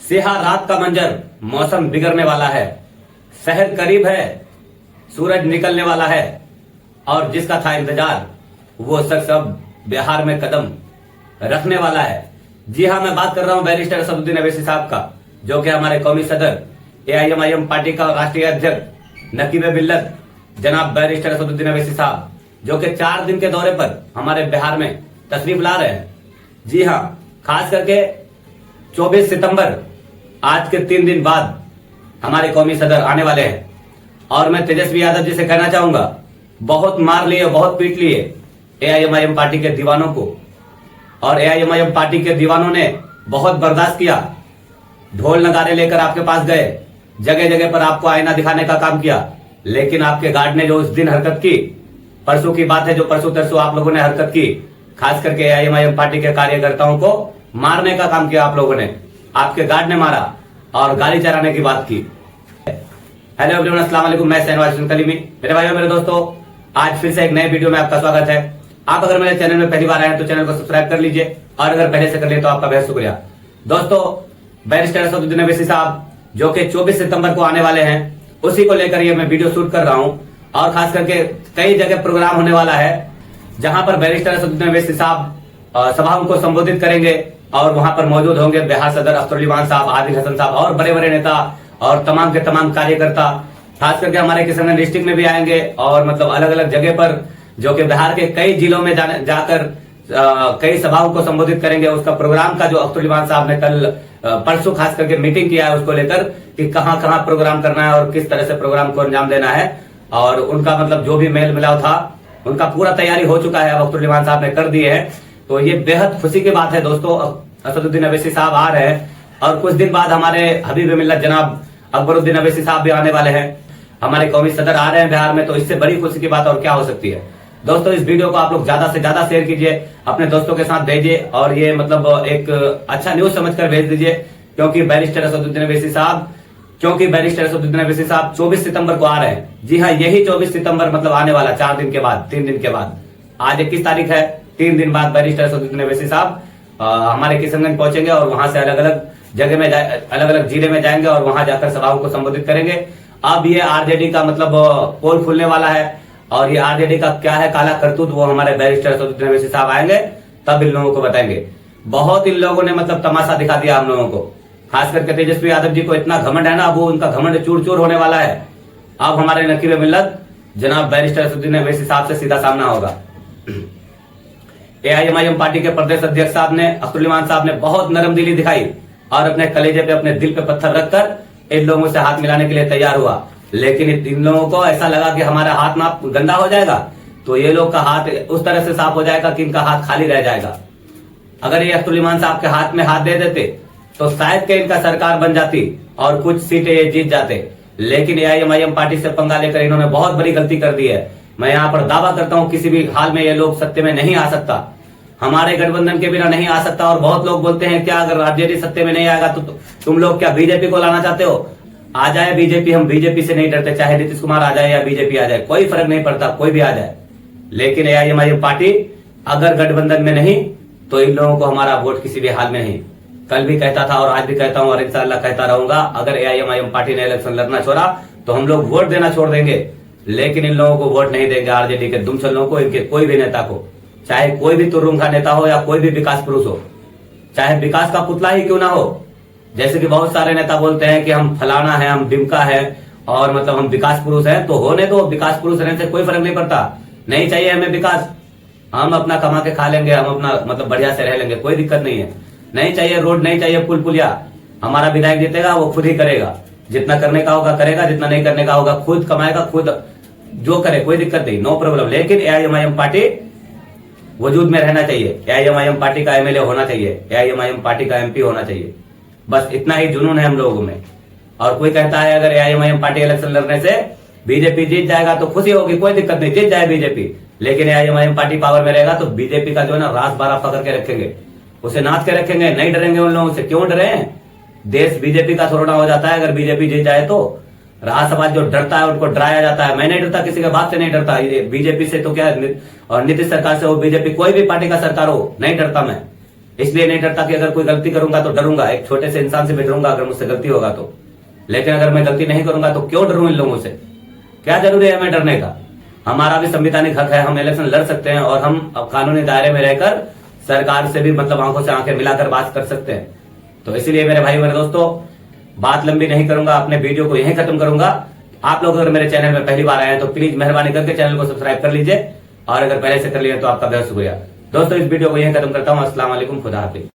सेहा रात का मंजर, मौसम बिगड़ने वाला है, शहर करीब है, सूरज निकलने वाला है और जिसका था इंतजार वो शख्स अब बिहार में कदम रखने वाला है। जी हाँ, मैं बात कर रहा हूं बैरिस्टर असदुद्दीन अवैसी साहब का, जो कि हमारे कौमी सदर एआईएमआईएम पार्टी का राष्ट्रीय अध्यक्ष नकीब मिल्लत जनाब बैरिस्टर असदुद्दीन अवैसी साहब, जो कि 4 दिन के दौरे पर हमारे बिहार में तशरीफ ला रहे हैं। जी हाँ, खास करके 24 सितंबर आज के 3 दिन बाद हमारे कौमी सदर आने वाले हैं और मैं तेजस्वी यादव जी से कहना चाहूंगा, बहुत मार लिए, बहुत पीट लिए एआईएमआईएम पार्टी के दीवानों को, और एआईएमआईएम पार्टी के दीवानों ने बहुत बर्दाश्त किया। ढोल नगारे लेकर आपके पास गए, जगह जगह पर आपको आईना दिखाने का काम किया, लेकिन आपके गार्ड ने जो उस दिन हरकत की, परसों की बात है, जो परसों तरसों आप लोगों ने हरकत की, खास करके एआईएमआईएम पार्टी के कार्यकर्ताओं को मारने का काम किया आप लोगों ने। आपके गार्ड ने मारा और गाली चराने की बात की। हेलो एवरीवन, अस्सलाम वालेकुम, मैं शहनवाज कलीमी। मेरे भाइयों, मेरे दोस्तों, आज फिर से एक नए वीडियो में आपका स्वागत है। आप अगर मेरे चैनल में पहली बार आए हैं तो चैनल को सब्सक्राइब कर लीजिए, और अगर पहले से कर लिए तो आपका बेहद शुक्रिया। दोस्तों, बैरिस्टर असदुद्दीन अवैसी साहब जो कि 24 सितंबर को आने वाले हैं, उसी को लेकर ये मैं वीडियो शूट कर रहा हूं, और खास करके कई जगह प्रोग्राम होने वाला है जहां पर बैरिस्टर असदुद्दीन अवैसी साहब सभाओं को संबोधित करेंगे, और वहां पर मौजूद होंगे बिहार सदर अख्तरुल साहब, आदिल हसन साहब और बड़े बड़े नेता और तमाम के तमाम कार्यकर्ता। खास करके हमारे किशनगंज डिस्ट्रिक्ट में भी आएंगे, और मतलब अलग अलग जगह पर, जो कि बिहार के कई जिलों में जाकर कई सभाओं को संबोधित करेंगे। उसका प्रोग्राम का जो अख्तरुल साहब ने कल परसों खास करके मीटिंग किया है, उसको लेकर कि कहां कहां प्रोग्राम करना है और किस तरह से प्रोग्राम को अंजाम देना है, और उनका मतलब जो भी मेल मिलाव था उनका पूरा तैयारी हो चुका है, अब अख्तरुल साहब ने कर दिए है। तो ये बेहद खुशी की बात है दोस्तों, असदुद्दीन अवैसी साहब आ रहे हैं, और कुछ दिन बाद हमारे हबीब मिल्लत जनाब अकबरुद्दीन अवैसी साहब भी आने वाले हैं। हमारे कौमी सदर आ रहे हैं बिहार में, तो इससे बड़ी खुशी की बात और क्या हो सकती है। दोस्तों, इस वीडियो को आप लोग ज्यादा से ज्यादा शेयर कीजिए, अपने दोस्तों के साथ भेजिए, और ये मतलब एक अच्छा न्यूज समझकर भेज दीजिए, क्योंकि बैरिस्टर असदुद्दीन अवैसी साहब 24 सितंबर को आ रहे हैं। जी हाँ, यही 24 सितंबर मतलब आने वाला 4 दिन के बाद, 3 दिन के बाद। आज 21 तारीख है, 3 दिन बाद बैरिस्टर असदुद्दीन अवैसी साहब हमारे किशनगंज पहुंचेंगे, और वहां से अलग अलग जगह में अलग अलग जिले में जाएंगे, और वहां जाकर सभाओं को संबोधित करेंगे। अब ये आरजेडी का मतलब पोल खुलने वाला है, और ये आरजेडी का क्या है काला करतूत, वो हमारे बैरिस्टर असदुद्दीन अवैसी साहब आएंगे तब इन लोगों को बताएंगे। बहुत इन लोगों ने मतलब तमाशा दिखा दिया हम लोगों को, खास करके तेजस्वी यादव जी को इतना घमंड है ना, वो उनका घमंड चूर चूर होने वाला है। अब हमारे नकीब मिल्लत जनाब बैरिस्टर असदुद्दीन अवैसी साहब से सीधा सामना होगा। एआईएमआईएम पार्टी के प्रदेश अध्यक्ष साहब ने, अख्तरुल साहब ने बहुत नरम दिली दिखाई, और अपने कलेजे पे, अपने दिल पे पत्थर रखकर इन लोगों से हाथ मिलाने के लिए तैयार हुआ। लेकिन इन लोगों को ऐसा लगा कि हमारा हाथ ना गंदा हो जाएगा, तो ये लोग का हाथ उस तरह से साफ हो जाएगा कि इनका हाथ खाली रह जाएगा। अगर ये अख्तरुल साहब के हाथ में हाथ दे देते तो शायद के इनका सरकार बन जाती और कुछ सीटें ये जीत जाते। लेकिन एआईएमआईएम पार्टी से पंगा लेकर इन्होंने बहुत बड़ी गलती कर दी है। मैं यहाँ पर दावा करता हूँ, किसी भी हाल में ये लोग सत्ते में नहीं आ सकता, हमारे गठबंधन के बिना नहीं आ सकता। और बहुत लोग बोलते हैं क्या अगर आरजेडी सत्ते में नहीं आएगा तो तुम लोग क्या बीजेपी को लाना चाहते हो? आ जाए बीजेपी, हम बीजेपी से नहीं डरते, चाहे नीतीश कुमार आ जाए या बीजेपी आ जाए, कोई फर्क नहीं पड़ता, कोई भी आ जाए। लेकिन एआईएमआईएम पार्टी अगर गठबंधन में नहीं तो इन लोगों को हमारा वोट किसी भी हाल में नहीं। कल भी कहता था और आज भी कहता हूं और इंशाअल्लाह कहता रहूंगा, अगर एआईएमआईएम पार्टी ने इलेक्शन लड़ना छोड़ा तो हम लोग वोट देना छोड़ देंगे, लेकिन इन लोगों को वोट नहीं देंगे। आरजेडी के दुमछल्लों को, इनके कोई भी नेता को, चाहे कोई भी तुर्रुम का नेता हो या कोई भी विकास पुरुष हो, चाहे विकास का पुतला ही क्यों ना हो। जैसे कि बहुत सारे नेता बोलते हैं कि हम फलाना है, हम डिमका है, और मतलब हम विकास पुरुष हैं, तो होने दो। विकास पुरुष रहने से कोई फर्क नहीं पड़ता, नहीं चाहिए हमें विकास, हम अपना कमा के खा लेंगे, हम अपना मतलब बढ़िया से रह लेंगे, कोई दिक्कत नहीं है। नहीं चाहिए रोड, नहीं चाहिए पुल पुलिया, हमारा विधायक जीतेगा, वो खुद ही करेगा, जितना करने का होगा करेगा, जितना नहीं करने का होगा खुद कमाएगा, खुद जो करे, कोई दिक्कत नहीं, नो प्रॉब्लम। लेकिन एआईएमआईएम पार्टी वजूद में रहना चाहिए, एआईएमआईएम पार्टी का एमएलए होना चाहिए, एआईएमआईएम पार्टी का एमपी होना चाहिए, बस इतना ही जुनून है हम लोगों में। और कोई कहता है अगर एआईएमआईएम पार्टी इलेक्शन लड़ने से बीजेपी जीत जाएगा तो खुशी होगी, कोई दिक्कत नहीं, जीत जाए बीजेपी, लेकिन एआईएमआईएम पार्टी पावर में रहेगा तो बीजेपी का जो है ना रास बारा पकड़ के रखेंगे, उसे नाच के रखेंगे, नहीं डरेंगे उन लोगों से। क्यों डरे? देश बीजेपी का थोड़ा हो जाता है अगर बीजेपी जीत जाए तो। राज समाज जो डरता है उनको डराया जाता है। मैं नहीं डरता, किसी के बात से नहीं डरता, बीजेपी से तो क्या, और नीतीश सरकार से हो, बीजेपी कोई भी पार्टी का सरकार हो, नहीं डरता मैं। इसलिए नहीं डरता कि अगर कोई गलती करूंगा तो डरूंगा, एक छोटे से इंसान से भी डरूंगा अगर मुझसे गलती होगा तो। लेकिन अगर मैं गलती नहीं करूंगा तो क्यों डरूं इन लोगों से? क्या जरूरी है हमें डरने का? हमारा भी संवैधानिक हक है, हम इलेक्शन लड़ सकते हैं और हम अब कानूनी दायरे में रहकर सरकार से भी मतलब आंखों से आंखें मिलाकर बात कर सकते हैं। तो इसीलिए मेरे भाई मेरे दोस्तों, बात लंबी नहीं करूंगा, अपने वीडियो को यहीं खत्म करूंगा। आप लोग अगर मेरे चैनल में पहली बार आए हैं तो प्लीज मेहरबानी करके चैनल को सब्सक्राइब कर लीजिए, और अगर पहले से कर लिया तो आपका बहुत शुक्रिया। दोस्तों इस वीडियो को यहीं खत्म करता हूं। अस्सलाम वालेकुम, खुदा हाफिज।